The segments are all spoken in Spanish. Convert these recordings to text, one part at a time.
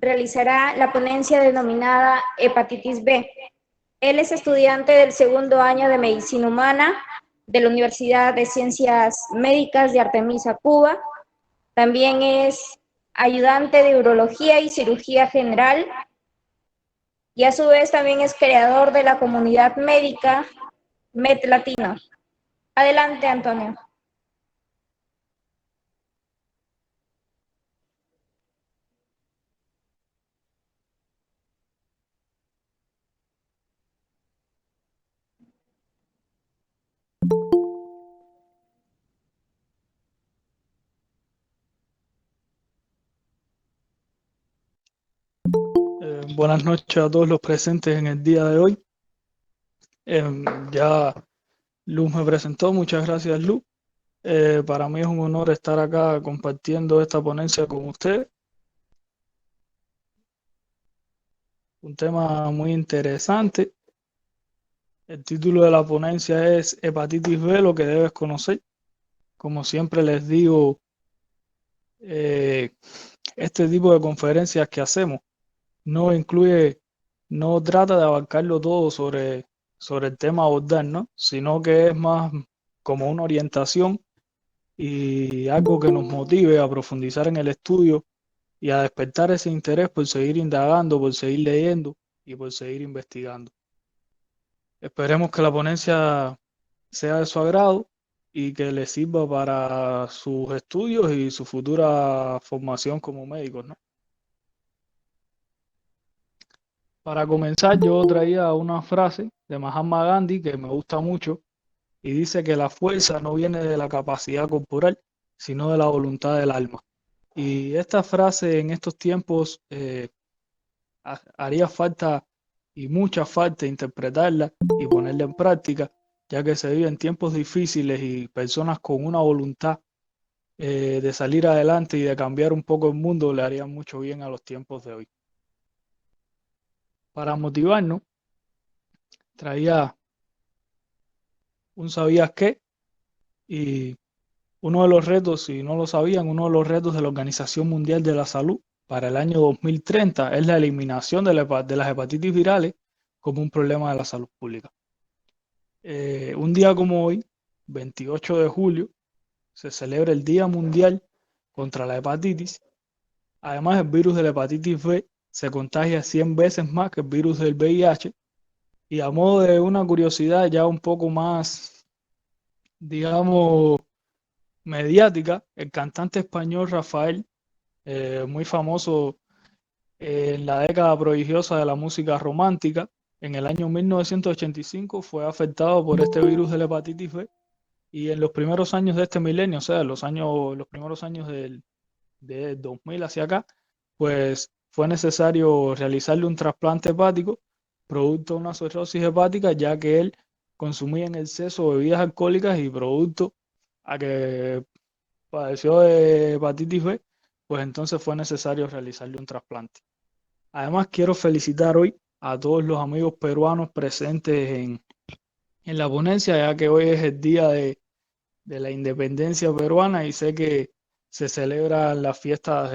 realizará la ponencia denominada Hepatitis B. Él es estudiante del segundo año de Medicina Humana de la Universidad de Ciencias Médicas de Artemisa, Cuba. También es ayudante de Urología y Cirugía General y a su vez también es creador de la comunidad médica Med Latino. Adelante, Antonio. Buenas noches a todos los presentes en el día de hoy. Ya Luz me presentó, muchas gracias Luz. Para mí es un honor estar acá compartiendo esta ponencia con ustedes. Un tema muy interesante. El título de la ponencia es Hepatitis B, lo que debes conocer. Como siempre les digo, este tipo de conferencias que hacemos no incluye, no trata de abarcarlo todo sobre el tema a abordar, ¿no? Sino que es más como una orientación y algo que nos motive a profundizar en el estudio y a despertar ese interés por seguir indagando, por seguir leyendo y por seguir investigando. Esperemos que la ponencia sea de su agrado y que le sirva para sus estudios y su futura formación como médicos, ¿no? Para comenzar, yo traía una frase de Mahatma Gandhi que me gusta mucho y dice que la fuerza no viene de la capacidad corporal, sino de la voluntad del alma. Y esta frase en estos tiempos haría falta y mucha falta interpretarla y ponerla en práctica, ya que se viven tiempos difíciles y personas con una voluntad de salir adelante y de cambiar un poco el mundo le harían mucho bien a los tiempos de hoy. Para motivarnos, traía un ¿sabías qué? Y uno de los retos, si no lo sabían, uno de los retos de la Organización Mundial de la Salud para el año 2030 es la eliminación de las hepatitis virales como un problema de la salud pública. Un día como hoy, 28 de julio, se celebra el Día Mundial contra la Hepatitis. Además, el virus de la hepatitis B se contagia 100 veces más que el virus del VIH. Y a modo de una curiosidad ya un poco más, digamos, mediática, el cantante español Rafael, muy famoso en la década prodigiosa de la música romántica, en el año 1985 fue afectado por este virus de la hepatitis B y en los primeros años de este milenio, o sea, los primeros años de 2000 hacia acá, pues fue necesario realizarle un trasplante hepático producto de una cirrosis hepática, ya que él consumía en exceso bebidas alcohólicas y producto a que padeció de hepatitis B, pues entonces fue necesario realizarle un trasplante. Además, quiero felicitar hoy a todos los amigos peruanos presentes en la ponencia, ya que hoy es el día de la independencia peruana y sé que se celebran las fiestas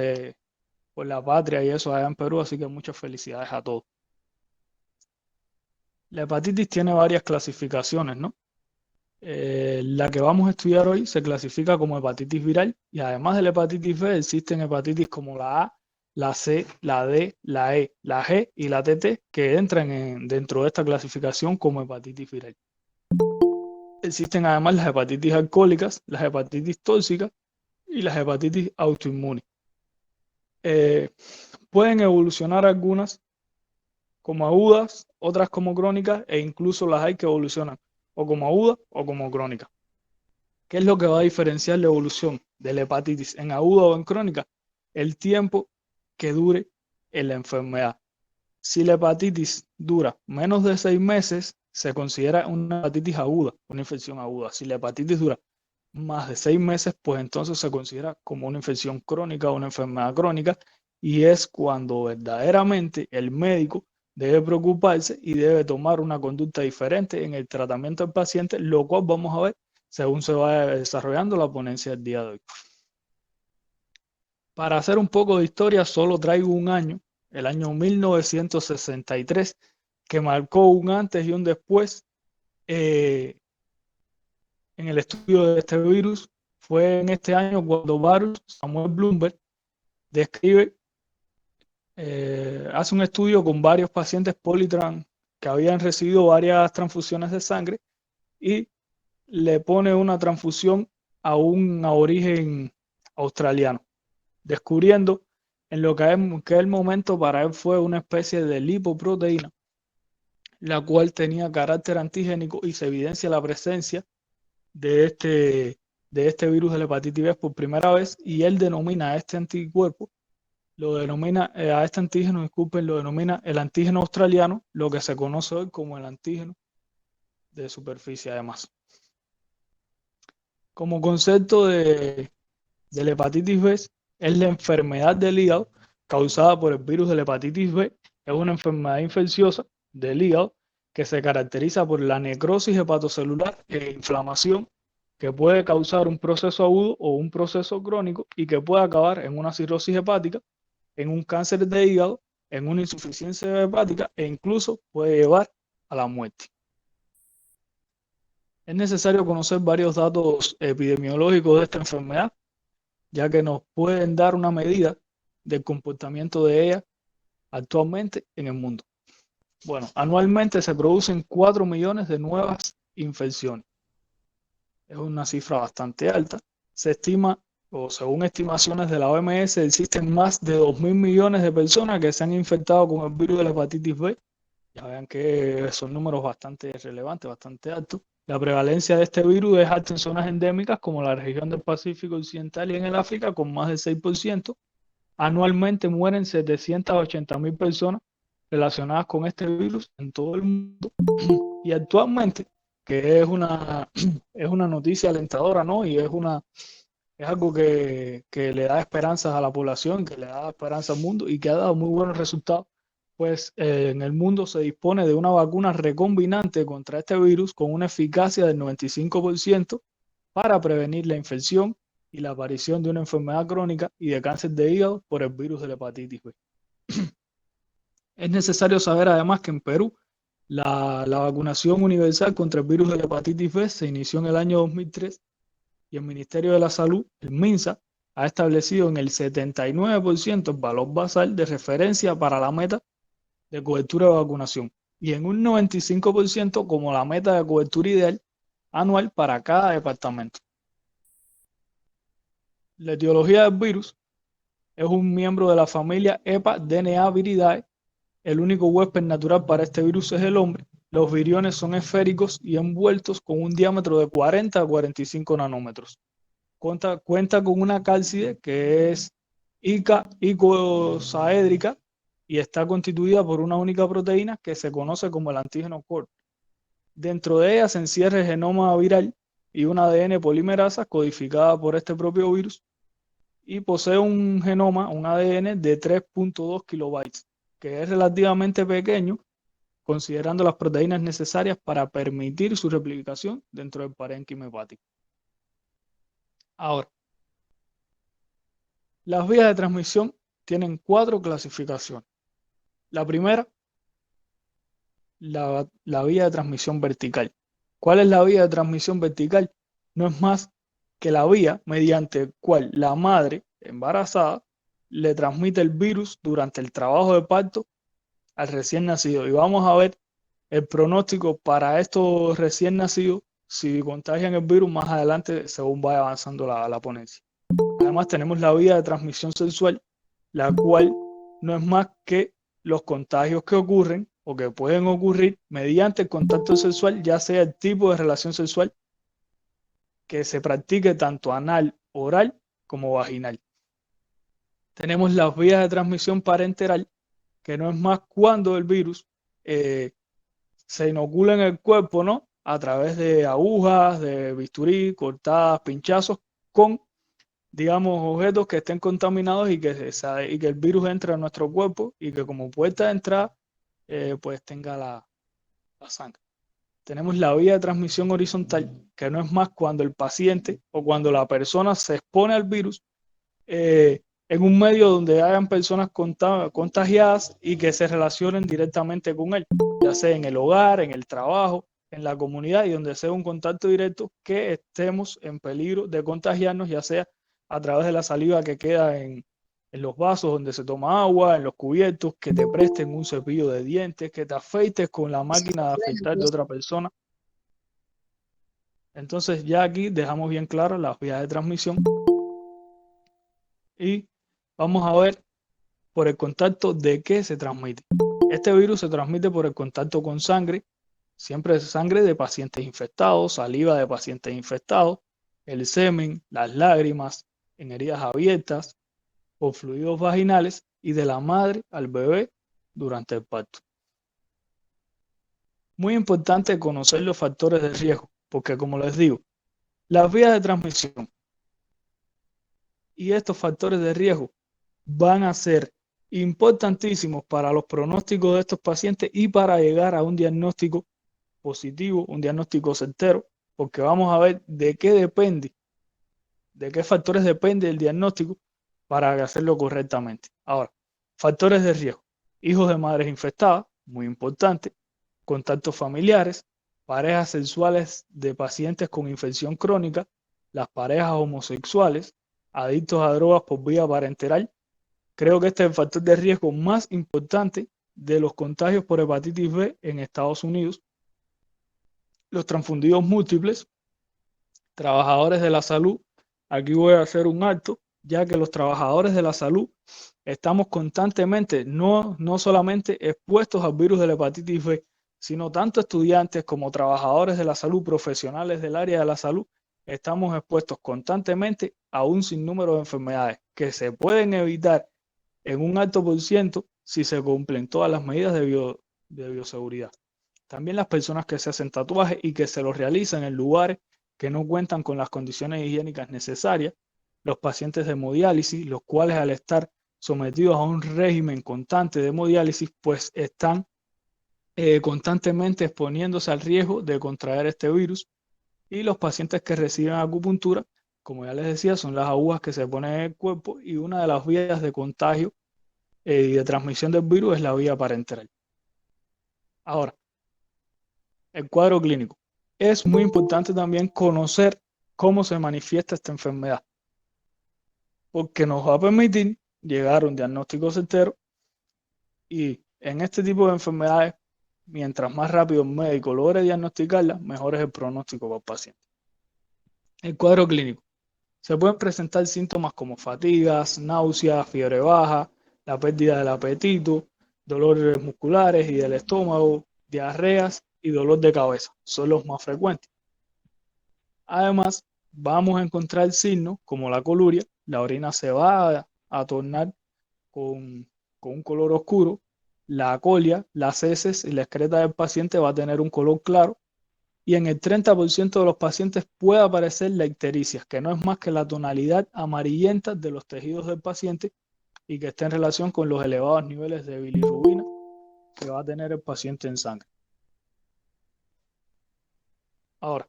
por la patria y eso allá en Perú, así que muchas felicidades a todos. La hepatitis tiene varias clasificaciones, ¿no? La que vamos a estudiar hoy se clasifica como hepatitis viral y además de la hepatitis B existen hepatitis como la A, la C, la D, la E, la G y la TT que entran dentro de esta clasificación como hepatitis viral. Existen además las hepatitis alcohólicas, las hepatitis tóxicas y las hepatitis autoinmunes. Eh, Pueden evolucionar algunas como agudas, otras como crónicas e incluso las hay que evolucionan o como agudas o como crónicas. ¿Qué es lo que va a diferenciar la evolución de la hepatitis en aguda o en crónica? El tiempo que dure en la enfermedad. Si la hepatitis dura menos de 6 meses, se considera una hepatitis aguda, una infección aguda. Si la hepatitis dura más de 6 meses, pues entonces se considera como una infección crónica o una enfermedad crónica y es cuando verdaderamente el médico debe preocuparse y debe tomar una conducta diferente en el tratamiento del paciente, lo cual vamos a ver según se va desarrollando la ponencia del día de hoy. Para hacer un poco de historia, solo traigo un año el año 1963, que marcó un antes y un después en el estudio de este virus. Fue en este año cuando Baruch Samuel Bloomberg describe, hace un estudio con varios pacientes Politran que habían recibido varias transfusiones de sangre y le pone una transfusión a un aborigen australiano, descubriendo en lo que el momento para él fue una especie de lipoproteína, la cual tenía carácter antigénico y se evidencia la presencia de este virus de la hepatitis B por primera vez, y él denomina a este anticuerpo, lo denomina a este antígeno, disculpen, lo denomina el antígeno australiano, lo que se conoce hoy como el antígeno de superficie además. Como concepto de la hepatitis B, es la enfermedad del hígado causada por el virus de la hepatitis B. Es una enfermedad infecciosa del hígado que se caracteriza por la necrosis hepatocelular e inflamación, que puede causar un proceso agudo o un proceso crónico y que puede acabar en una cirrosis hepática, en un cáncer de hígado, en una insuficiencia hepática e incluso puede llevar a la muerte. Es necesario conocer varios datos epidemiológicos de esta enfermedad, ya que nos pueden dar una medida del comportamiento de ella actualmente en el mundo. Bueno, anualmente se producen 4 millones de nuevas infecciones. Es una cifra bastante alta. Se estima, o según estimaciones de la OMS, existen más de 2.000 millones de personas que se han infectado con el virus de la hepatitis B. Ya vean que son números bastante relevantes, bastante altos. La prevalencia de este virus es alta en zonas endémicas como la región del Pacífico Occidental y en el África, con más del 6%. Anualmente mueren 780.000 personas relacionadas con este virus en todo el mundo. Y actualmente, que es una noticia alentadora, ¿no? Y es algo que le da esperanzas a la población, que le da esperanza al mundo y que ha dado muy buenos resultados. Pues en el mundo se dispone de una vacuna recombinante contra este virus con una eficacia del 95% para prevenir la infección y la aparición de una enfermedad crónica y de cáncer de hígado por el virus de la hepatitis B. Es necesario saber además que en Perú la vacunación universal contra el virus de la hepatitis B se inició en el año 2003 y el Ministerio de la Salud, el MINSA, ha establecido en el 79% el valor basal de referencia para la meta de cobertura de vacunación y en un 95% como la meta de cobertura ideal anual para cada departamento. La etiología del virus es un miembro de la familia Hepa-DNA-Viridae. El único huésped natural para este virus es el hombre. Los viriones son esféricos y envueltos con un diámetro de 40 a 45 nanómetros. Cuenta con una cálcide que es icosaédrica y está constituida por una única proteína que se conoce como el antígeno core. Dentro de ella se encierra el genoma viral y un ADN polimerasa codificada por este propio virus y posee un genoma, un ADN de 3.2 kilobytes, que es relativamente pequeño considerando las proteínas necesarias para permitir su replicación dentro del parénquima hepático. Ahora, las vías de transmisión tienen 4 clasificaciones. La primera, la vía de transmisión vertical. ¿Cuál es la vía de transmisión vertical? No es más que la vía mediante la cual la madre embarazada le transmite el virus durante el trabajo de parto al recién nacido. Y vamos a ver el pronóstico para estos recién nacidos si contagian el virus más adelante según vaya avanzando la ponencia. Además tenemos la vía de transmisión sexual, la cual no es más que los contagios que ocurren o que pueden ocurrir mediante el contacto sexual, ya sea el tipo de relación sexual que se practique tanto anal, oral como vaginal. Tenemos las vías de transmisión parenteral, que no es más cuando el virus se inocula en el cuerpo, ¿no? A través de agujas, de bisturí, cortadas, pinchazos, con, digamos, objetos que estén contaminados y que el virus entre a nuestro cuerpo y que como puerta de entrada, pues tenga la sangre. Tenemos la vía de transmisión horizontal, que no es más cuando el paciente o cuando la persona se expone al virus en un medio donde hayan personas contagiadas y que se relacionen directamente con él, ya sea en el hogar, en el trabajo, en la comunidad, y donde sea un contacto directo que estemos en peligro de contagiarnos, ya sea a través de la saliva que queda en los vasos donde se toma agua, en los cubiertos, que te presten un cepillo de dientes, que te afeites con la máquina de afeitar de otra persona. Entonces ya aquí dejamos bien claras las vías de transmisión y vamos a ver por el contacto de qué se transmite. Este virus se transmite por el contacto con sangre, siempre es sangre de pacientes infectados, saliva de pacientes infectados, el semen, las lágrimas en heridas abiertas, por fluidos vaginales y de la madre al bebé durante el parto. Muy importante conocer los factores de riesgo, porque como les digo, las vías de transmisión y estos factores de riesgo van a ser importantísimos para los pronósticos de estos pacientes y para llegar a un diagnóstico positivo, un diagnóstico certero, porque vamos a ver de qué depende, de qué factores depende el diagnóstico para hacerlo correctamente. Ahora, factores de riesgo: hijos de madres infectadas, muy importante, contactos familiares, parejas sexuales de pacientes con infección crónica, las parejas homosexuales, adictos a drogas por vía parenteral. Creo que este es el factor de riesgo más importante de los contagios por hepatitis B en Estados Unidos. Los transfundidos múltiples, trabajadores de la salud. Aquí voy a hacer un alto, ya que los trabajadores de la salud estamos constantemente, no solamente expuestos al virus de la hepatitis B, sino tanto estudiantes como trabajadores de la salud, profesionales del área de la salud, estamos expuestos constantemente a un sinnúmero de enfermedades que se pueden evitar en un alto por ciento si se cumplen todas las medidas de bioseguridad. También las personas que se hacen tatuajes y que se los realizan en lugares que no cuentan con las condiciones higiénicas necesarias, los pacientes de hemodiálisis, los cuales al estar sometidos a un régimen constante de hemodiálisis, pues están constantemente exponiéndose al riesgo de contraer este virus, y los pacientes que reciben acupuntura, como ya les decía, son las agujas que se ponen en el cuerpo y una de las vías de contagio y de transmisión del virus es la vía parenteral. Ahora, el cuadro clínico. Es muy importante también conocer cómo se manifiesta esta enfermedad, porque nos va a permitir llegar a un diagnóstico certero, y en este tipo de enfermedades, mientras más rápido el médico logre diagnosticarla, mejor es el pronóstico para el paciente. El cuadro clínico. Se pueden presentar síntomas como fatigas, náuseas, fiebre baja, la pérdida del apetito, dolores musculares y del estómago, diarreas y dolor de cabeza. Son los más frecuentes. Además, vamos a encontrar signos como la coluria. La orina se va a tornar con un color oscuro. La colia, las heces y la excreta del paciente va a tener un color claro. Y en el 30% de los pacientes puede aparecer la ictericia, que no es más que la tonalidad amarillenta de los tejidos del paciente y que está en relación con los elevados niveles de bilirrubina que va a tener el paciente en sangre. Ahora,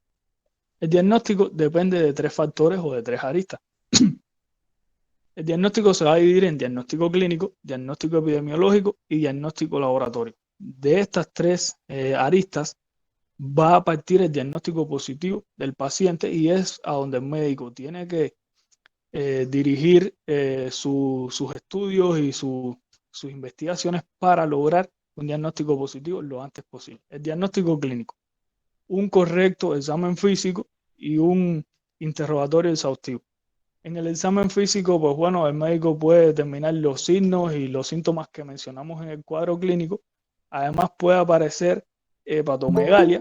el diagnóstico depende de tres factores o de tres aristas. El diagnóstico se va a dividir en diagnóstico clínico, diagnóstico epidemiológico y diagnóstico laboratorio. De estas tres aristas va a partir el diagnóstico positivo del paciente, y es a donde el médico tiene que dirigir sus estudios y sus investigaciones para lograr un diagnóstico positivo lo antes posible. El diagnóstico clínico: un correcto examen físico y un interrogatorio exhaustivo. En el examen físico, pues bueno, el médico puede determinar los signos y los síntomas que mencionamos en el cuadro clínico. Además puede aparecer hepatomegalia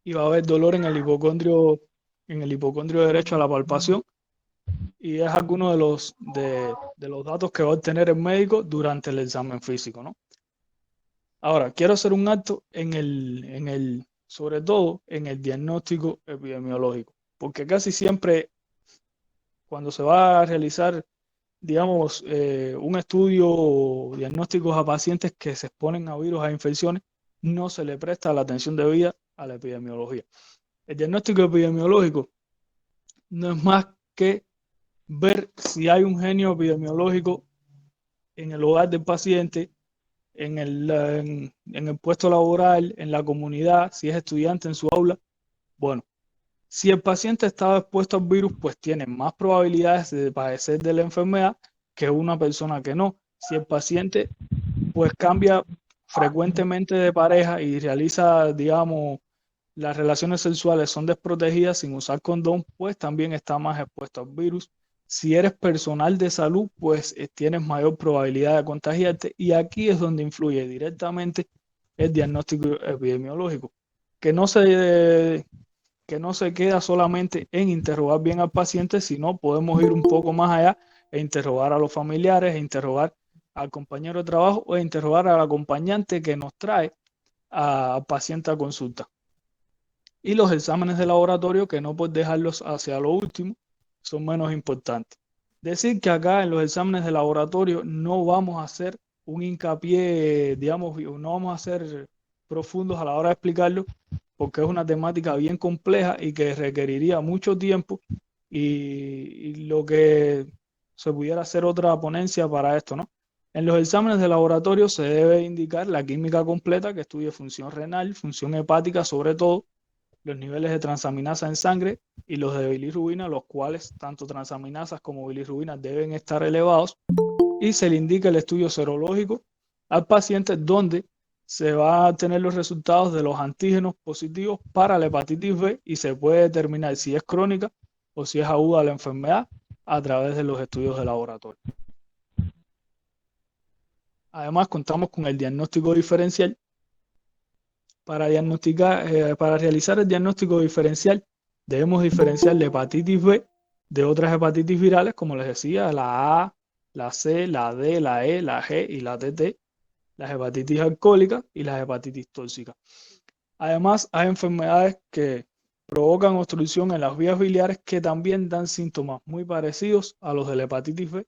y va a haber dolor en el hipocondrio derecho a la palpación, y es alguno de los datos que va a obtener el médico durante el examen físico, ¿no? Ahora, quiero hacer un acto sobre todo en el diagnóstico epidemiológico, porque casi siempre cuando se va a realizar, digamos, un estudio o diagnósticos a pacientes que se exponen a virus, a infecciones, no se le presta la atención debida a la epidemiología. El diagnóstico epidemiológico no es más que ver si hay un genio epidemiológico en el hogar del paciente, en el puesto laboral, en la comunidad, si es estudiante en su aula. Bueno, si el paciente estaba expuesto al virus, pues tiene más probabilidades de padecer de la enfermedad que una persona que no. Si el paciente pues cambia frecuentemente de pareja y realiza, digamos, las relaciones sexuales son desprotegidas sin usar condón, pues también está más expuesto al virus. Si eres personal de salud, pues tienes mayor probabilidad de contagiarte, y aquí es donde influye directamente el diagnóstico epidemiológico, que no se, que no se queda solamente en interrogar bien al paciente, sino podemos ir un poco más allá e interrogar a los familiares, e interrogar al compañero de trabajo o interrogar al acompañante que nos trae al paciente a consulta. Y los exámenes de laboratorio, que no puedes dejarlos hacia lo último, son menos importantes. Decir que acá en los exámenes de laboratorio no vamos a hacer un hincapié, digamos, no vamos a ser profundos a la hora de explicarlo, porque es una temática bien compleja y que requeriría mucho tiempo, y lo que se pudiera hacer otra ponencia para esto, ¿no? En los exámenes de laboratorio se debe indicar la química completa, que estudie función renal, función hepática, sobre todo los niveles de transaminasa en sangre y los de bilirrubina, los cuales tanto transaminasas como bilirrubina deben estar elevados, y se le indica el estudio serológico al paciente, donde se va a tener los resultados de los antígenos positivos para la hepatitis B, y se puede determinar si es crónica o si es aguda la enfermedad a través de los estudios de laboratorio. Además, contamos con el diagnóstico diferencial. Para realizar el diagnóstico diferencial, debemos diferenciar la hepatitis B de otras hepatitis virales, como les decía, la A, la C, la D, la E, la G y la TT, las hepatitis alcohólicas y las hepatitis tóxicas. Además, hay enfermedades que provocan obstrucción en las vías biliares que también dan síntomas muy parecidos a los de la hepatitis B,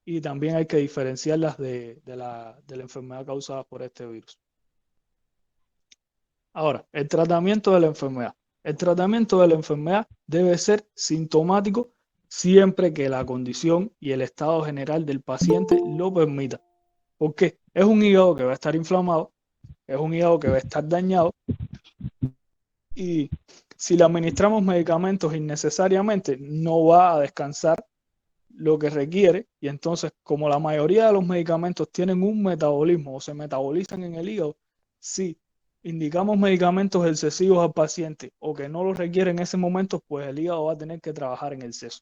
y también hay que diferenciarlas de la enfermedad causada por este virus. Ahora, el tratamiento de la enfermedad. El tratamiento de la enfermedad debe ser sintomático siempre que la condición y el estado general del paciente lo permita. Porque es un hígado que va a estar inflamado, es un hígado que va a estar dañado, y si le administramos medicamentos innecesariamente, no va a descansar lo que requiere, y entonces, como la mayoría de los medicamentos tienen un metabolismo o se metabolizan en el hígado, si indicamos medicamentos excesivos al paciente o que no los requiere en ese momento, pues el hígado va a tener que trabajar en exceso.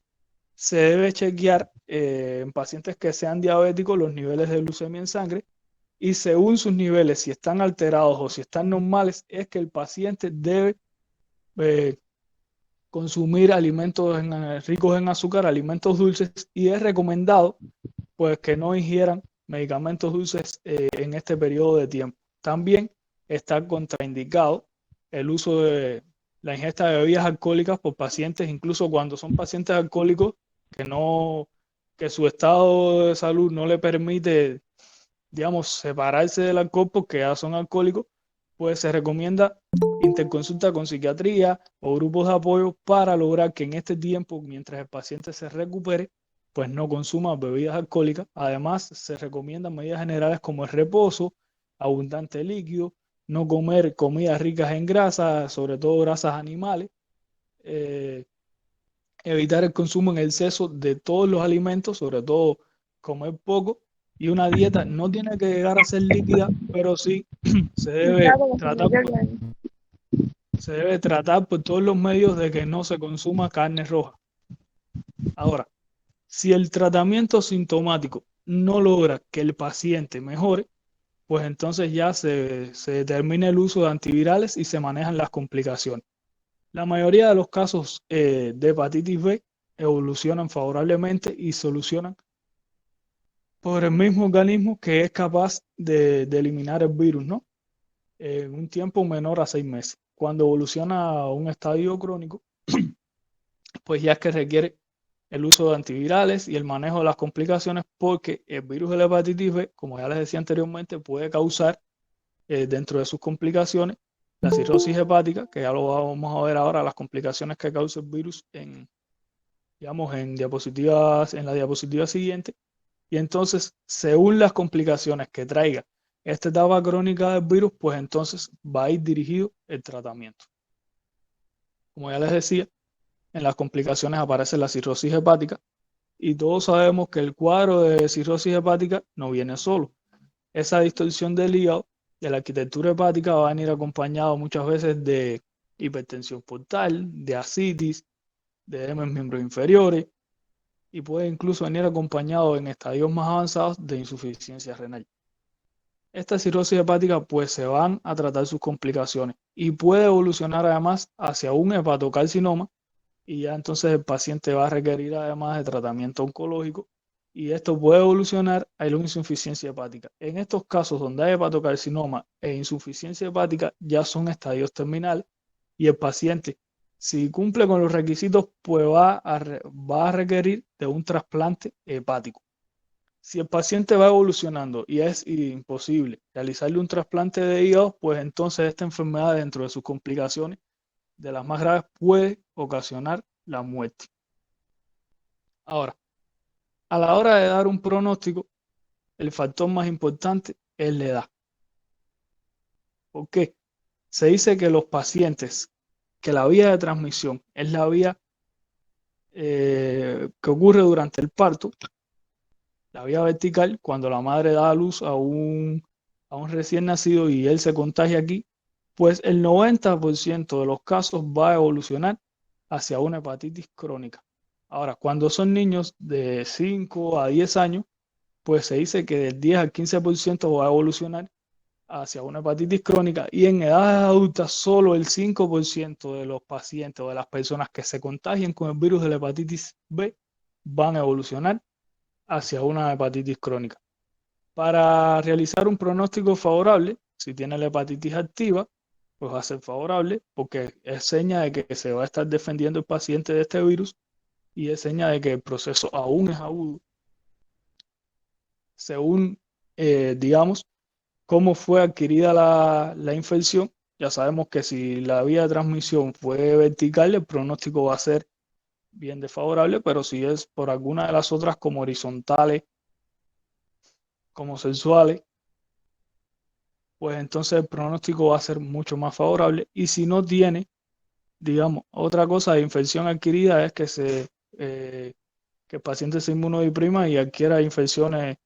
Se debe chequear en pacientes que sean diabéticos los niveles de glucemia en sangre, y según sus niveles, si están alterados o si están normales, es que el paciente debe eh, consumir alimentos ricos en azúcar, alimentos dulces, y es recomendado pues que no ingieran medicamentos dulces en este periodo de tiempo. También está contraindicado el uso de la ingesta de bebidas alcohólicas por pacientes, incluso cuando son pacientes alcohólicos que su estado de salud no le permite, digamos, separarse del alcohol porque ya son alcohólicos. Pues se recomienda interconsulta con psiquiatría o grupos de apoyo para lograr que en este tiempo, mientras el paciente se recupere, pues no consuma bebidas alcohólicas. Además, se recomiendan medidas generales como el reposo, abundante líquido, no comer comidas ricas en grasas, sobre todo grasas animales, eh, evitar el consumo en exceso de todos los alimentos, sobre todo comer poco, y una dieta no tiene que llegar a ser líquida, pero sí se debe tratar se debe tratar por todos los medios de que no se consuma carne roja. Ahora, si el tratamiento sintomático no logra que el paciente mejore, pues entonces ya se determina el uso de antivirales y se manejan las complicaciones. La mayoría de los casos de hepatitis B evolucionan favorablemente y solucionan por el mismo organismo que es capaz de eliminar el virus, ¿no? En un tiempo menor a 6 meses. Cuando evoluciona a un estadio crónico, pues ya es que requiere el uso de antivirales y el manejo de las complicaciones, porque el virus de la hepatitis B, como ya les decía anteriormente, puede causar dentro de sus complicaciones la cirrosis hepática, que ya lo vamos a ver ahora, las complicaciones que causa el virus digamos, en la diapositiva siguiente, y entonces, según las complicaciones que traiga esta etapa crónica del virus, pues entonces va a ir dirigido el tratamiento. Como ya les decía, en las complicaciones aparece la cirrosis hepática y todos sabemos que el cuadro de cirrosis hepática no viene solo. Esa distorsión del hígado, de la arquitectura hepática, va a venir acompañado muchas veces de hipertensión portal, de ascitis, de edema en miembros inferiores y puede incluso venir acompañado en estadios más avanzados de insuficiencia renal. Esta cirrosis hepática pues se van a tratar sus complicaciones y puede evolucionar además hacia un hepatocarcinoma y ya entonces el paciente va a requerir además de tratamiento oncológico y esto puede evolucionar a una insuficiencia hepática. En estos casos donde hay hepatocarcinoma e insuficiencia hepática ya son estadios terminales y el paciente, si cumple con los requisitos, pues va a requerir de un trasplante hepático. Si el paciente va evolucionando y es imposible realizarle un trasplante de hígado, pues entonces esta enfermedad dentro de sus complicaciones de las más graves puede ocasionar la muerte. Ahora, a la hora de dar un pronóstico, el factor más importante es la edad. ¿Por qué? Se dice que los pacientes, que la vía de transmisión es la vía que ocurre durante el parto, la vía vertical, cuando la madre da a luz a un recién nacido y él se contagia aquí, pues el 90% de los casos va a evolucionar hacia una hepatitis crónica. Ahora, cuando son niños de 5 a 10 años, pues se dice que del 10 al 15% va a evolucionar hacia una hepatitis crónica y en edades adultas solo el 5% de los pacientes o de las personas que se contagien con el virus de la hepatitis B van a evolucionar hacia una hepatitis crónica. Para realizar un pronóstico favorable, si tiene la hepatitis activa, pues va a ser favorable porque es seña de que se va a estar defendiendo el paciente de este virus y es seña de que el proceso aún es agudo. Según, digamos, cómo fue adquirida la infección, ya sabemos que si la vía de transmisión fue vertical, el pronóstico va a ser bien desfavorable, pero si es por alguna de las otras como horizontales, como sexuales, pues entonces el pronóstico va a ser mucho más favorable. Y si no tiene, digamos, otra cosa de infección adquirida es que el paciente se inmunodeprima y adquiera infecciones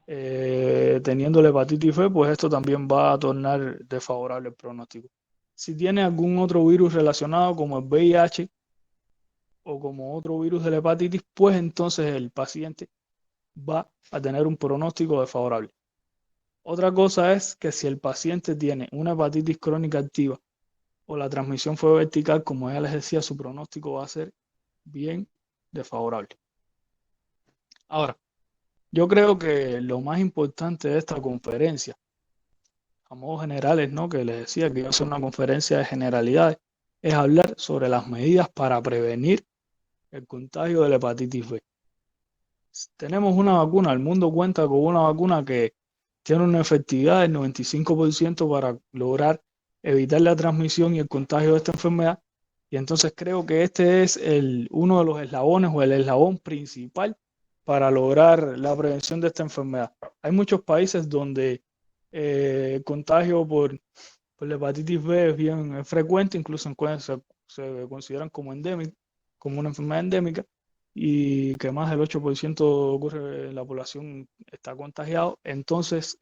teniendo la hepatitis B, pues esto también va a tornar desfavorable el pronóstico. Si tiene algún otro virus relacionado como el VIH o como otro virus de la hepatitis, pues entonces el paciente va a tener un pronóstico desfavorable. Otra cosa es que si el paciente tiene una hepatitis crónica activa o la transmisión fue vertical, como ya les decía, su pronóstico va a ser bien desfavorable. Ahora, yo creo que lo más importante de esta conferencia, a modos generales, ¿no? Que les decía que iba a ser una conferencia de generalidades, es hablar sobre las medidas para prevenir el contagio de la hepatitis B. Tenemos una vacuna, el mundo cuenta con una vacuna que tiene una efectividad del 95% para lograr evitar la transmisión y el contagio de esta enfermedad. Y entonces creo que este es uno de los eslabones o el eslabón principal para lograr la prevención de esta enfermedad. Hay muchos países donde el contagio por la hepatitis B es bien frecuente, incluso se consideran como endémico, como una enfermedad endémica y que más del 8% ocurre en la población está contagiado. Entonces,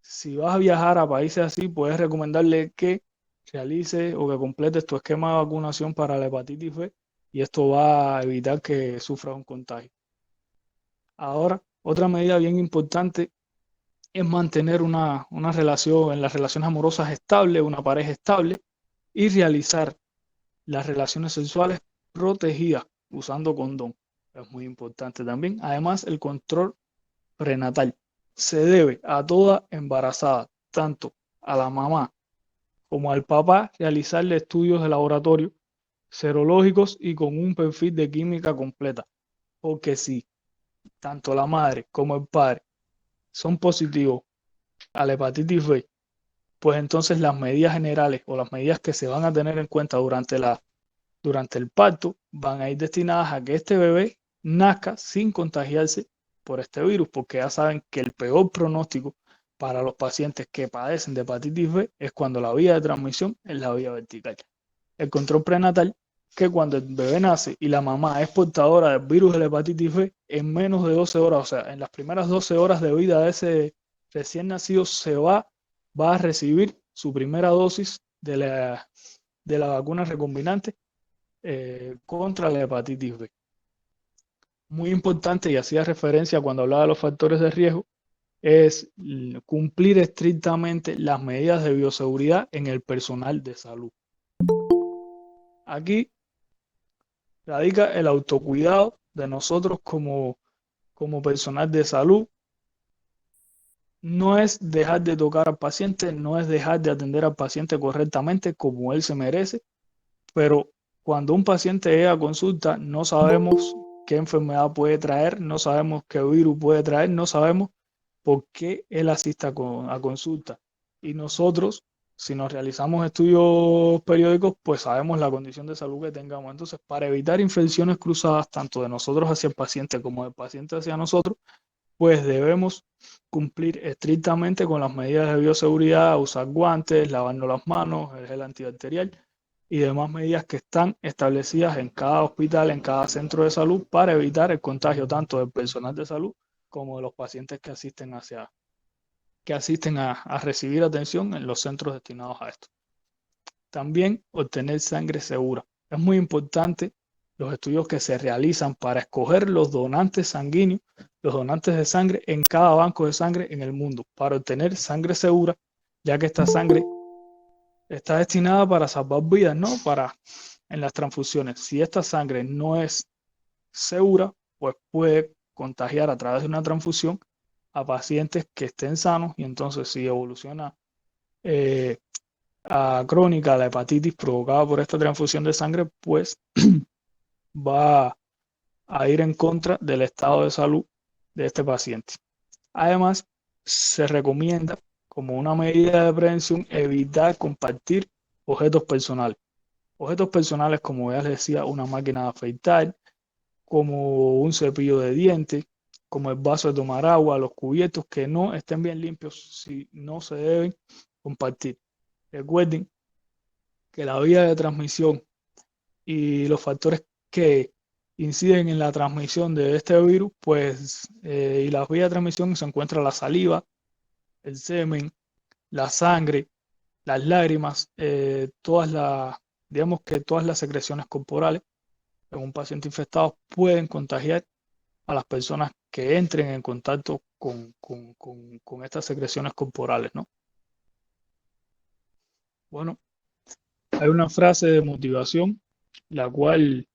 si vas a viajar a países así, puedes recomendarle que realice o que completes tu esquema de vacunación para la hepatitis B y esto va a evitar que sufras un contagio. Ahora, otra medida bien importante es mantener una relación en las relaciones amorosas estable, una pareja estable y realizar las relaciones sexuales protegidas usando condón. Es muy importante también. Además, el control prenatal se debe a toda embarazada, tanto a la mamá como al papá, realizarle estudios de laboratorio serológicos y con un perfil de química completa. Porque si tanto la madre como el padre son positivos a la hepatitis B, pues entonces las medidas generales o las medidas que se van a tener en cuenta durante durante el parto van a ir destinadas a que este bebé nazca sin contagiarse por este virus, porque ya saben que el peor pronóstico para los pacientes que padecen de hepatitis B es cuando la vía de transmisión es la vía vertical. El control prenatal, que cuando el bebé nace y la mamá es portadora del virus de la hepatitis B, en menos de 12 horas, o sea, en las primeras 12 horas de vida de ese recién nacido, va a recibir su primera dosis de la vacuna recombinante contra la hepatitis B. Muy importante, y hacía referencia cuando hablaba de los factores de riesgo, es cumplir estrictamente las medidas de bioseguridad en el personal de salud. Aquí radica el autocuidado de nosotros como personal de salud. No es dejar de tocar al paciente, no es dejar de atender al paciente correctamente como él se merece, pero cuando un paciente llega a consulta, no sabemos qué enfermedad puede traer, no sabemos qué virus puede traer, no sabemos por qué él asista a consulta. Y nosotros, si nos realizamos estudios periódicos, pues sabemos la condición de salud que tengamos. Entonces, para evitar infecciones cruzadas, tanto de nosotros hacia el paciente como del paciente hacia nosotros, pues debemos cumplir estrictamente con las medidas de bioseguridad, usar guantes, lavarnos las manos, el gel antibacterial y demás medidas que están establecidas en cada hospital, en cada centro de salud, para evitar el contagio tanto del personal de salud como de los pacientes que asisten a recibir atención en los centros destinados a esto. También obtener sangre segura. Es muy importante los estudios que se realizan para escoger los donantes sanguíneos, los donantes de sangre en cada banco de sangre en el mundo, para obtener sangre segura, ya que esta sangre está destinada para salvar vidas, ¿no? Para en las transfusiones. Si esta sangre no es segura, pues puede contagiar a través de una transfusión a pacientes que estén sanos, y entonces si evoluciona eh, a crónica la hepatitis provocada por esta transfusión de sangre, pues va a ir en contra del estado de salud de este paciente. Además, se recomienda como una medida de prevención evitar compartir objetos personales. Objetos personales, como ya les decía, una máquina de afeitar, como un cepillo de dientes, como el vaso de tomar agua, los cubiertos que no estén bien limpios, si no se deben compartir. Recuerden que la vía de transmisión y los factores que inciden en la transmisión de este virus, pues, y las vías de transmisión se encuentra la saliva, el semen, la sangre, las lágrimas, digamos que todas las secreciones corporales en un paciente infectado pueden contagiar a las personas que entren en contacto con estas secreciones corporales, ¿no? Bueno, hay una frase de motivación, la cual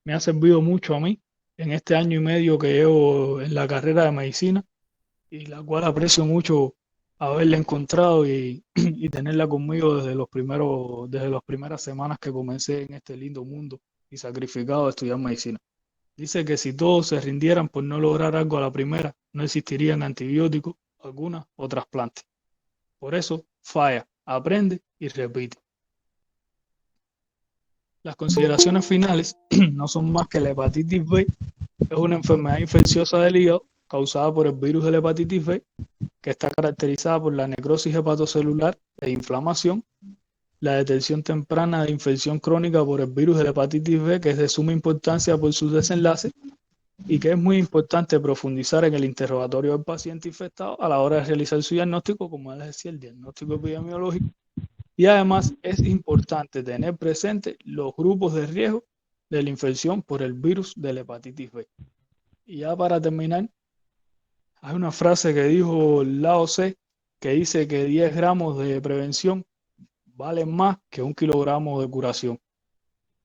me ha servido mucho a mí en este año y medio que llevo en la carrera de medicina, y la cual aprecio mucho haberla encontrado y tenerla conmigo desde las primeras semanas que comencé en este lindo mundo y sacrificado de estudiar medicina. Dice que si todos se rindieran por no lograr algo a la primera, no existirían antibióticos, vacunas o trasplantes. Por eso, falla, aprende y repite. Las consideraciones finales no son más que la hepatitis B es una enfermedad infecciosa del hígado causada por el virus de la hepatitis B, que está caracterizada por la necrosis hepatocelular e inflamación, la detección temprana de infección crónica por el virus de la hepatitis B, que es de suma importancia por sus desenlaces, y que es muy importante profundizar en el interrogatorio del paciente infectado a la hora de realizar su diagnóstico, como les decía, el diagnóstico epidemiológico. Y además es importante tener presente los grupos de riesgo de la infección por el virus de la hepatitis B. Y ya para terminar, hay una frase que dijo Lao Tse que dice que 10 gramos de prevención valen más que 1 kilogramo de curación.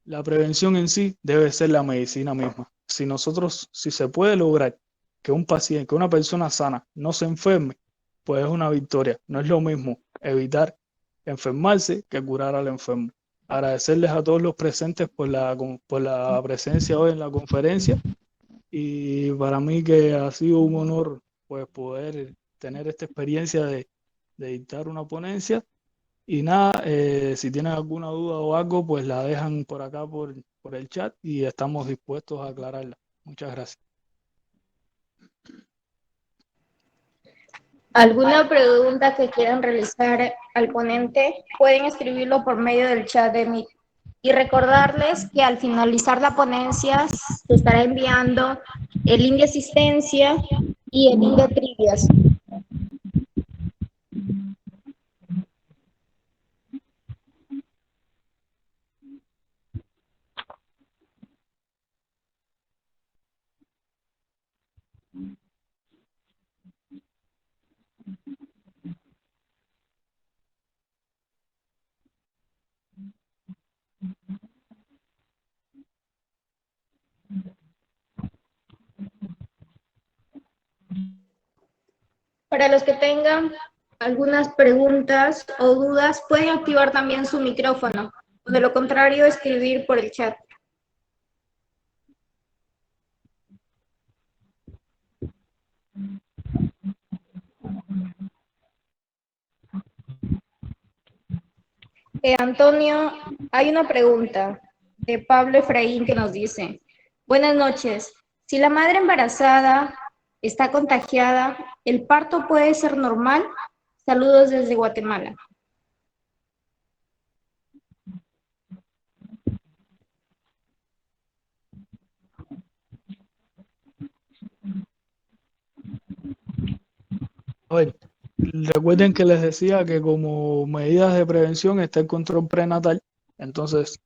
La prevención en sí debe ser la medicina misma. Si se puede lograr que un paciente, que una persona sana no se enferme, pues es una victoria. No es lo mismo evitar enfermarse que curar al enfermo. Agradecerles a todos los presentes por la presencia hoy en la conferencia, y para mí que ha sido un honor pues poder tener esta experiencia de dictar una ponencia. Y nada, si tienen alguna duda o algo, pues la dejan por acá por el chat y estamos dispuestos a aclararla. Muchas gracias. ¿Alguna pregunta que quieran realizar al ponente? Pueden escribirlo por medio del chat de Meet. Y recordarles que al finalizar la ponencia se estará enviando el link de asistencia y el link de trivias. Para los que tengan algunas preguntas o dudas, pueden activar también su micrófono. O de lo contrario, escribir por el chat. Antonio, hay una pregunta de Pablo Efraín que nos dice, buenas noches, si la madre embarazada está contagiada, ¿el parto puede ser normal? Saludos desde Guatemala. A ver, recuerden que les decía que como medidas de prevención está el control prenatal. Entonces,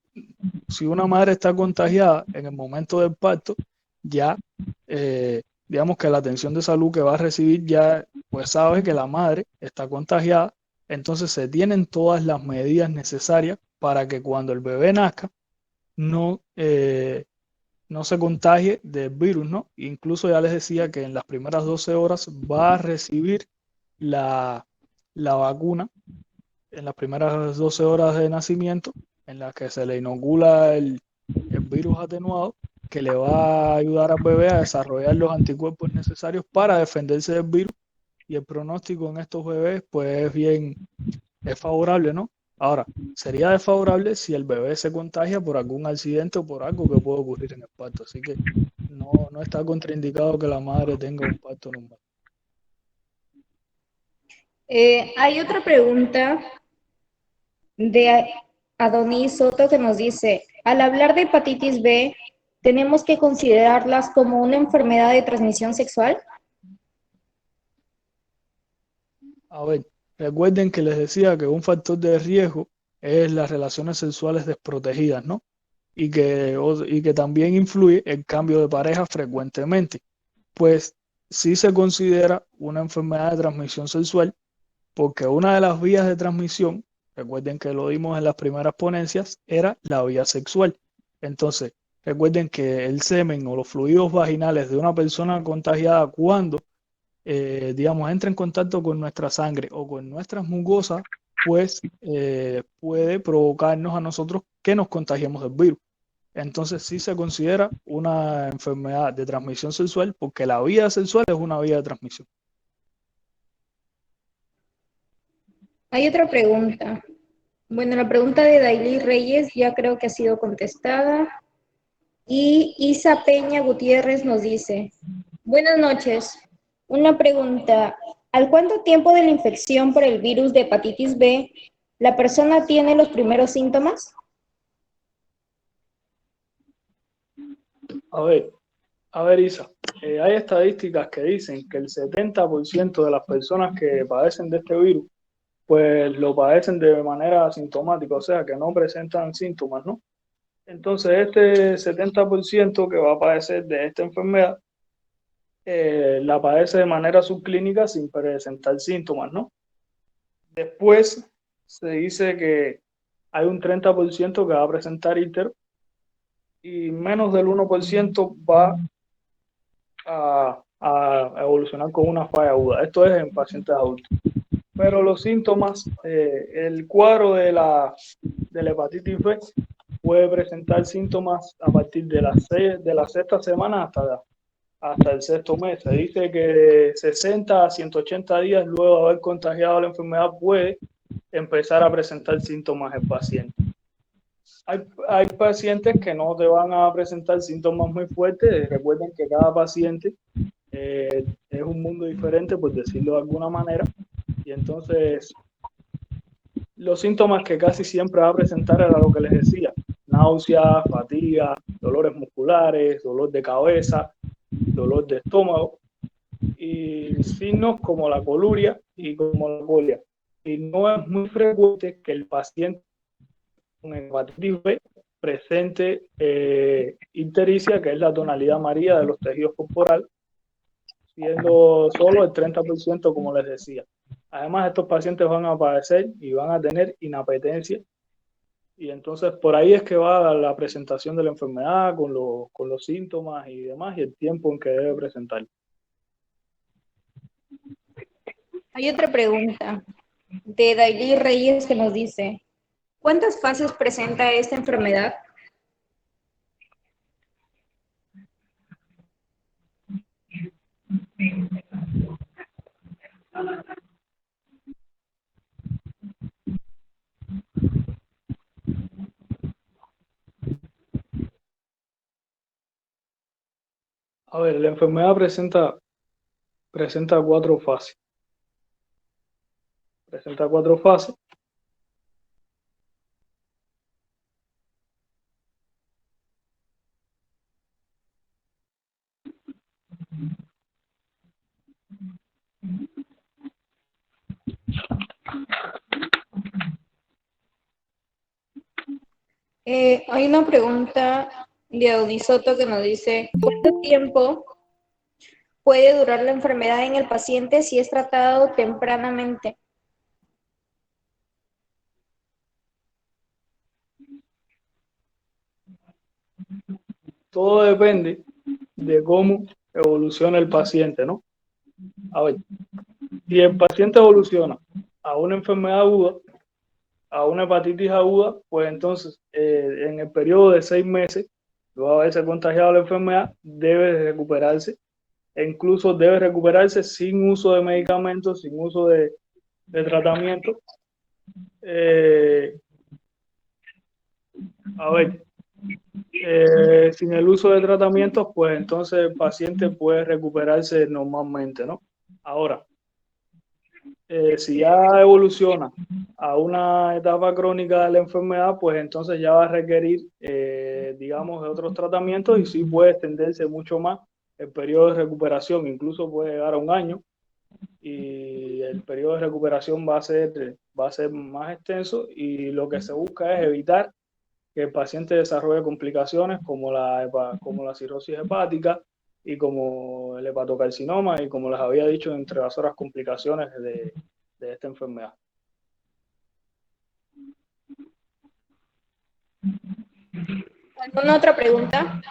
si una madre está contagiada en el momento del parto, ya digamos que la atención de salud que va a recibir ya pues sabe que la madre está contagiada. Entonces se tienen todas las medidas necesarias para que cuando el bebé nazca no, no se contagie del virus, ¿no? Incluso ya les decía que en las primeras 12 horas va a recibir la, la vacuna en las primeras 12 horas de nacimiento, en las que se le inocula el virus atenuado, que le va a ayudar al bebé a desarrollar los anticuerpos necesarios para defenderse del virus. Y el pronóstico en estos bebés, pues es favorable, ¿no? Ahora, sería desfavorable si el bebé se contagia por algún accidente o por algo que puede ocurrir en el parto. Así que no está contraindicado que la madre tenga un parto normal. Hay otra pregunta de Adonis Soto que nos dice, al hablar de hepatitis B, ¿tenemos que considerarlas como una enfermedad de transmisión sexual? A ver, recuerden que les decía que un factor de riesgo es las relaciones sexuales desprotegidas, ¿no? Y que también influye el cambio de pareja frecuentemente. Pues sí se considera una enfermedad de transmisión sexual porque una de las vías de transmisión, recuerden que lo vimos en las primeras ponencias, era la vía sexual. Entonces, recuerden que el semen o los fluidos vaginales de una persona contagiada cuando digamos, entra en contacto con nuestra sangre o con nuestras mucosas, pues puede provocarnos a nosotros que nos contagiemos del virus. Entonces sí se considera una enfermedad de transmisión sexual porque la vía sexual es una vía de transmisión. Hay otra pregunta. Bueno, la pregunta de Daily Reyes ya creo que ha sido contestada. Y Isa Peña Gutiérrez nos dice, buenas noches. Una pregunta, ¿al cuánto tiempo de la infección por el virus de hepatitis B la persona tiene los primeros síntomas? A ver Isa, hay estadísticas que dicen que el 70% de las personas que padecen de este virus, pues lo padecen de manera asintomática, o sea, que no presentan síntomas, ¿no? Entonces, este 70% que va a padecer de esta enfermedad, la padece de manera subclínica sin presentar síntomas, ¿no? Después se dice que hay un 30% que va a presentar ítero y menos del 1% va a evolucionar con una falla aguda. Esto es en pacientes adultos. Pero los síntomas, el cuadro de la hepatitis B puede presentar síntomas a partir de de la sexta semana hasta el sexto mes. Se dice que de 60 a 180 días luego de haber contagiado la enfermedad puede empezar a presentar síntomas el paciente. Hay pacientes que no te van a presentar síntomas muy fuertes. Recuerden que cada paciente es un mundo diferente, por decirlo de alguna manera. Y entonces, los síntomas que casi siempre va a presentar era lo que les decía: náuseas, fatiga, dolores musculares, dolor de cabeza, dolor de estómago y signos como la coluria y como la colia. Y no es muy frecuente que el paciente con hepatitis B presente ictericia, que es la tonalidad amarilla de los tejidos corporales, siendo solo el 30%, como les decía. Además, estos pacientes van a padecer y van a tener inapetencia. Y entonces por ahí es que va la presentación de la enfermedad con los síntomas y demás y el tiempo en que debe presentar. Hay otra pregunta de Daily Reyes que nos dice, ¿cuántas fases presenta esta enfermedad? A ver, la enfermedad presenta cuatro fases. Presenta cuatro fases. Hay una pregunta de Audisoto que nos dice, ¿cuánto tiempo puede durar la enfermedad en el paciente si es tratado tempranamente? Todo depende de cómo evoluciona el paciente, ¿no? A ver, si el paciente evoluciona a una enfermedad aguda, a una hepatitis aguda, pues entonces en el periodo de 6 meses, luego de haberse contagiado la enfermedad, debe de recuperarse e incluso debe recuperarse sin uso de medicamentos, sin uso de tratamiento. A ver, sin el uso de tratamientos, pues entonces el paciente puede recuperarse normalmente, ¿no? Ahora, si ya evoluciona a una etapa crónica de la enfermedad, pues entonces ya va a requerir, digamos, de otros tratamientos y sí puede extenderse mucho más el periodo de recuperación, incluso puede llegar a un año y el periodo de recuperación va a ser más extenso y lo que se busca es evitar que el paciente desarrolle complicaciones como como la cirrosis hepática y como el hepatocarcinoma y como les había dicho, entre las otras complicaciones de esta enfermedad. ¿Alguna otra pregunta?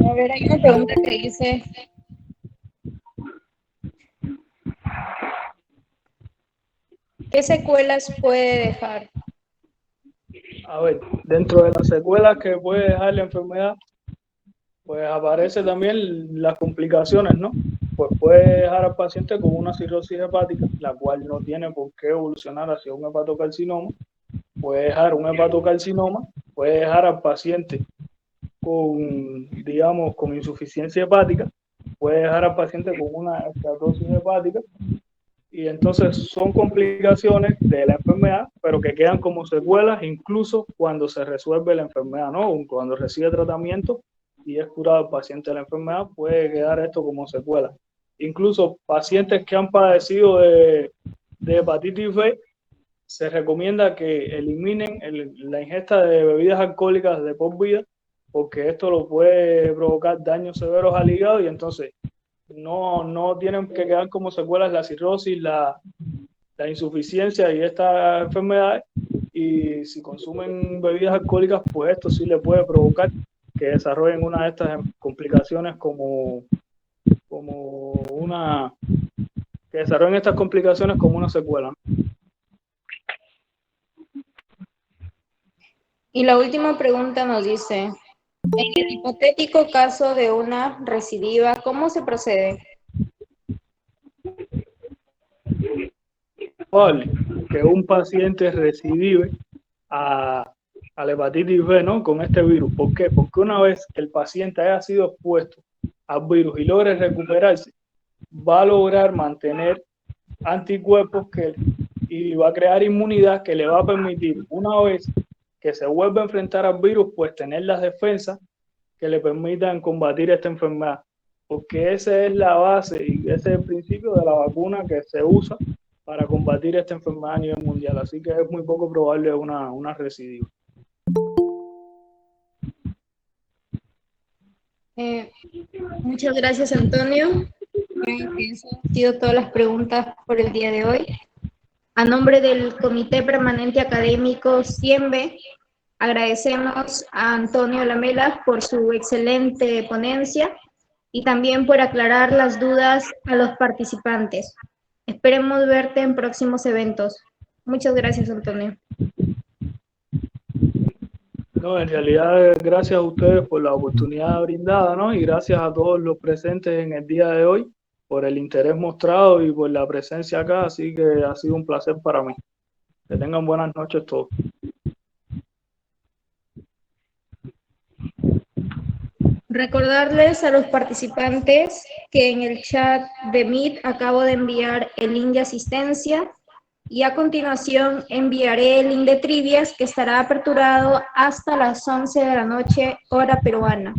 A ver, hay una pregunta que dice, ¿qué secuelas puede dejar? A ver, dentro de las secuelas que puede dejar la enfermedad, pues aparece también las complicaciones, ¿no? Pues puede dejar al paciente con una cirrosis hepática, la cual no tiene por qué evolucionar hacia un hepatocarcinoma. Puede dejar un hepatocarcinoma, puede dejar al paciente con, digamos, con insuficiencia hepática, puede dejar al paciente con una esteatosis hepática, y entonces son complicaciones de la enfermedad, pero que quedan como secuelas incluso cuando se resuelve la enfermedad, ¿no? Cuando recibe tratamiento y es curado el paciente de la enfermedad, puede quedar esto como secuela. Incluso pacientes que han padecido de hepatitis B, se recomienda que eliminen la ingesta de bebidas alcohólicas de por vida, porque esto lo puede provocar daños severos al hígado y entonces no tienen que quedar como secuelas la cirrosis, la insuficiencia y estas enfermedades. Y si consumen bebidas alcohólicas, pues esto sí le puede provocar que desarrollen una de estas complicaciones que desarrollen estas complicaciones como una secuela. Y la última pregunta nos dice, en el hipotético caso de una recidiva, ¿cómo se procede? Probable que un paciente recidive a la hepatitis B, ¿no? Con este virus. ¿Por qué? Porque una vez que el paciente haya sido expuesto al virus y logre recuperarse, va a lograr mantener anticuerpos y va a crear inmunidad que le va a permitir, una vez que se vuelva a enfrentar al virus, pues tener las defensas que le permitan combatir esta enfermedad. Porque esa es la base y ese es el principio de la vacuna que se usa para combatir esta enfermedad a nivel mundial. Así que es muy poco probable una recidiva. Eh, Muchas gracias, Antonio. Creo que esas han sido todas las preguntas por el día de hoy. A nombre del Comité Permanente Académico CIEMBE, agradecemos a Antonio Lamela por su excelente ponencia y también por aclarar las dudas a los participantes. Esperemos verte en próximos eventos. Muchas gracias, Antonio. No, en realidad, gracias a ustedes por la oportunidad brindada, ¿no? Y gracias a todos los presentes en el día de hoy por el interés mostrado y por la presencia acá. Así que ha sido un placer para mí. Que tengan buenas noches todos. Recordarles a los participantes que en el chat de Meet acabo de enviar el link de asistencia y a continuación enviaré el link de trivias que estará aperturado hasta las 11 de la noche, hora peruana.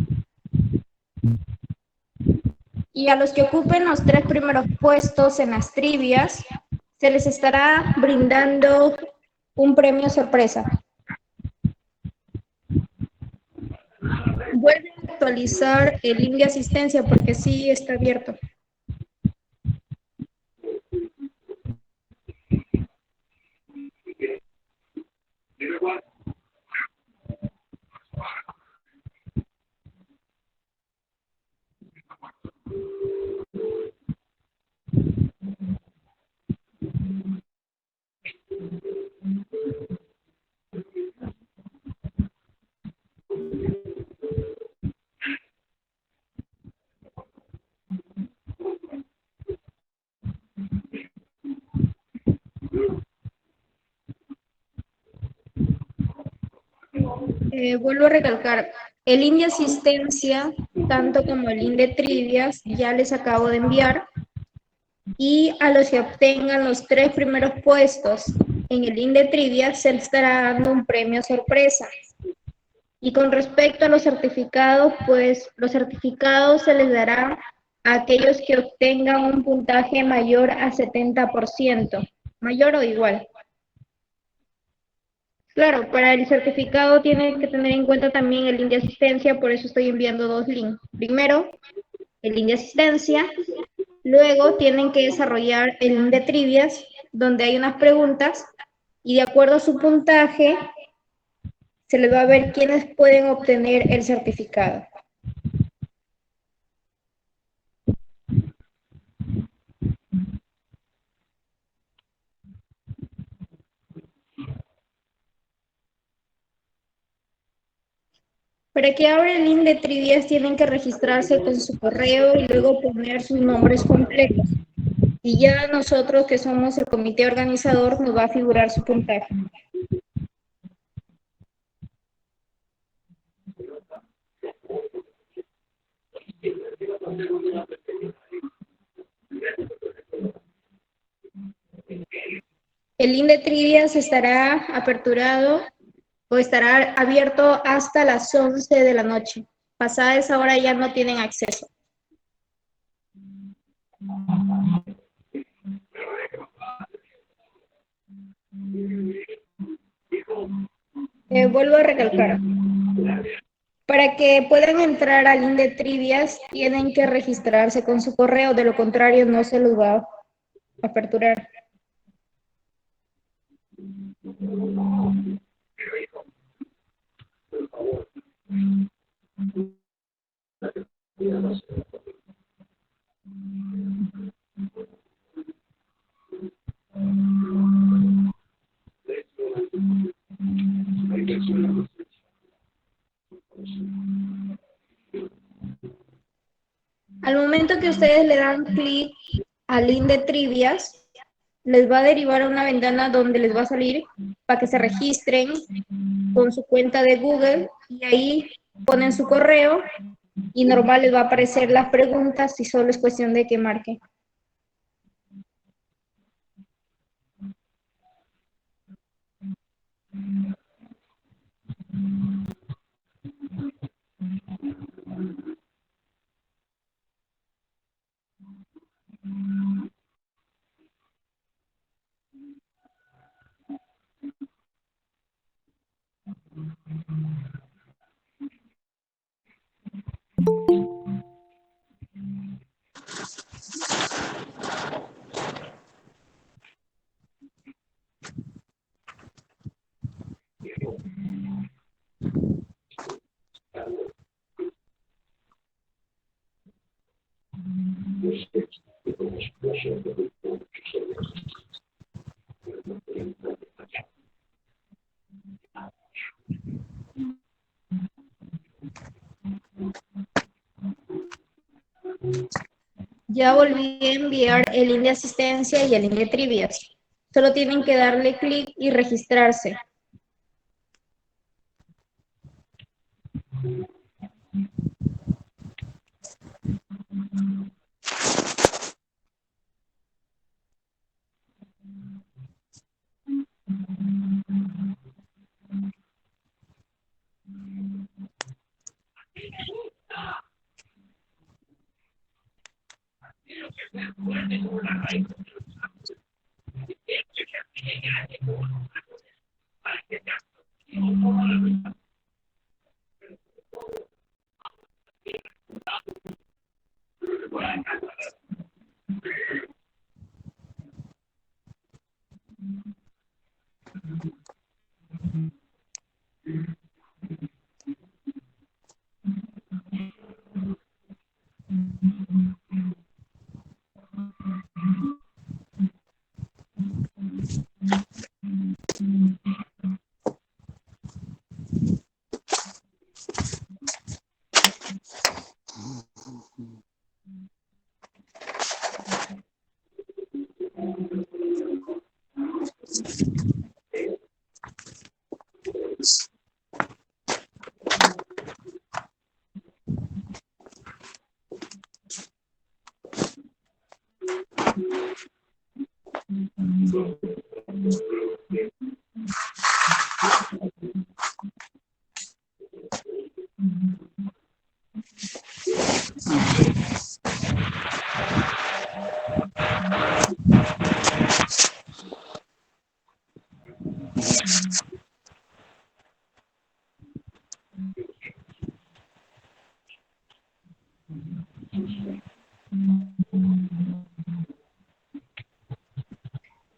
Y a los que ocupen los 3 primeros puestos en las trivias, se les estará brindando un premio sorpresa. Vuelve a actualizar el link de asistencia porque sí está abierto. Vuelvo a recalcar, el link de asistencia, tanto como el link de trivias, ya les acabo de enviar. Y a los que obtengan los 3 primeros puestos en el link de trivias, se les estará dando un premio sorpresa. Y con respecto a los certificados, pues los certificados se les dará a aquellos que obtengan un puntaje mayor a 70%, mayor o igual. Claro, para el certificado tienen que tener en cuenta también el link de asistencia, por eso estoy enviando 2 links. Primero, el link de asistencia, luego tienen que desarrollar el link de trivias, donde hay unas preguntas, y de acuerdo a su puntaje, se les va a ver quiénes pueden obtener el certificado. Para que abra el link de trivias tienen que registrarse con su correo y luego poner sus nombres completos. Y ya nosotros, que somos el comité organizador, nos va a figurar su puntaje. El link de trivias estará aperturado o estará abierto hasta las 11 de la noche. Pasada esa hora ya no tienen acceso. Vuelvo a recalcar. Para que puedan entrar al link de trivias, tienen que registrarse con su correo, de lo contrario no se los va a aperturar. que ustedes le dan clic al link de trivias, les va a derivar a una ventana donde les va a salir para que se registren con su cuenta de Google y ahí ponen su correo y normal les va a aparecer las preguntas y solo es cuestión de que marquen. Ya volví a enviar el link de asistencia y el link de trivias. Solo tienen que darle clic y registrarse.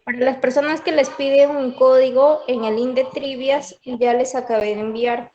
Para las personas que les piden un código en el link de trivias, ya les acabé de enviar.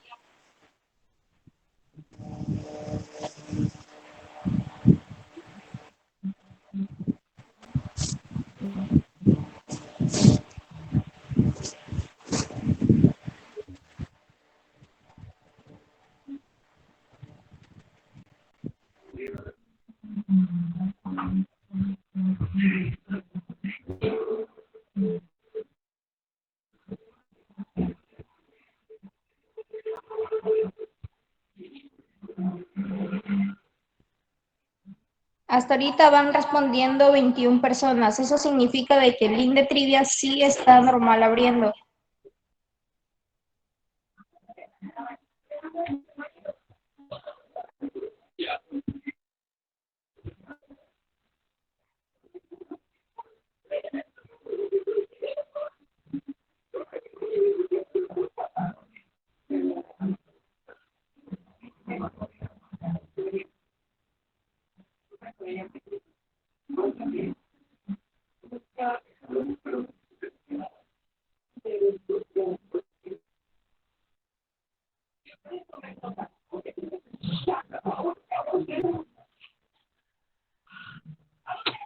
Hasta ahorita van respondiendo 21 personas. Eso significa de que el link de trivia sí está normal abriendo.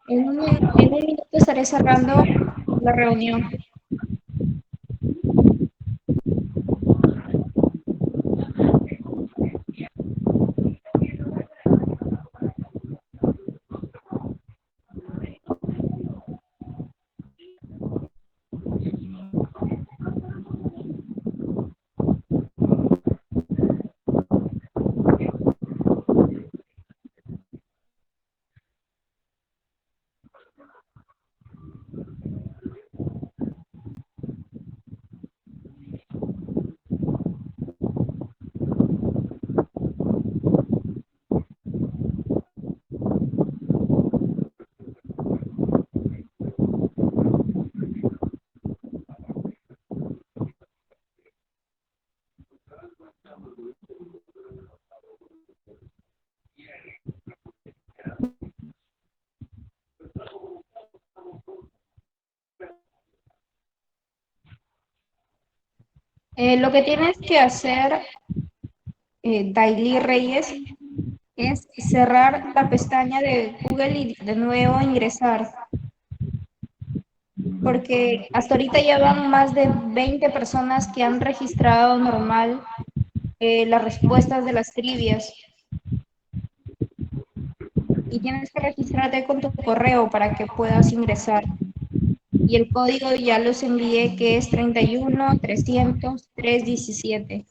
En un minuto estaré cerrando la reunión. Lo que tienes que hacer, Daily Reyes, es cerrar la pestaña de Google y de nuevo ingresar, porque hasta ahorita ya van más de 20 personas que han registrado normal las respuestas de las trivias y tienes que registrarte con tu correo para que puedas ingresar. Y el código ya los envié, que es 31 300 317.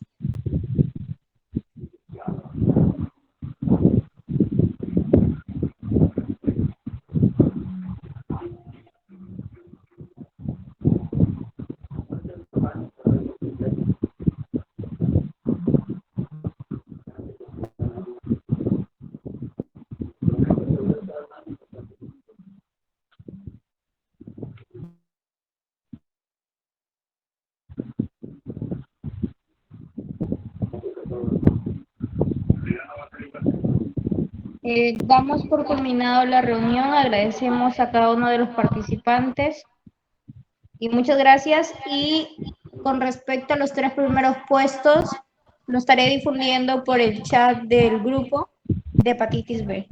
Damos por culminado la reunión, agradecemos a cada uno de los participantes y muchas gracias. Y con respecto a los 3 primeros puestos, lo estaré difundiendo por el chat del grupo de hepatitis B.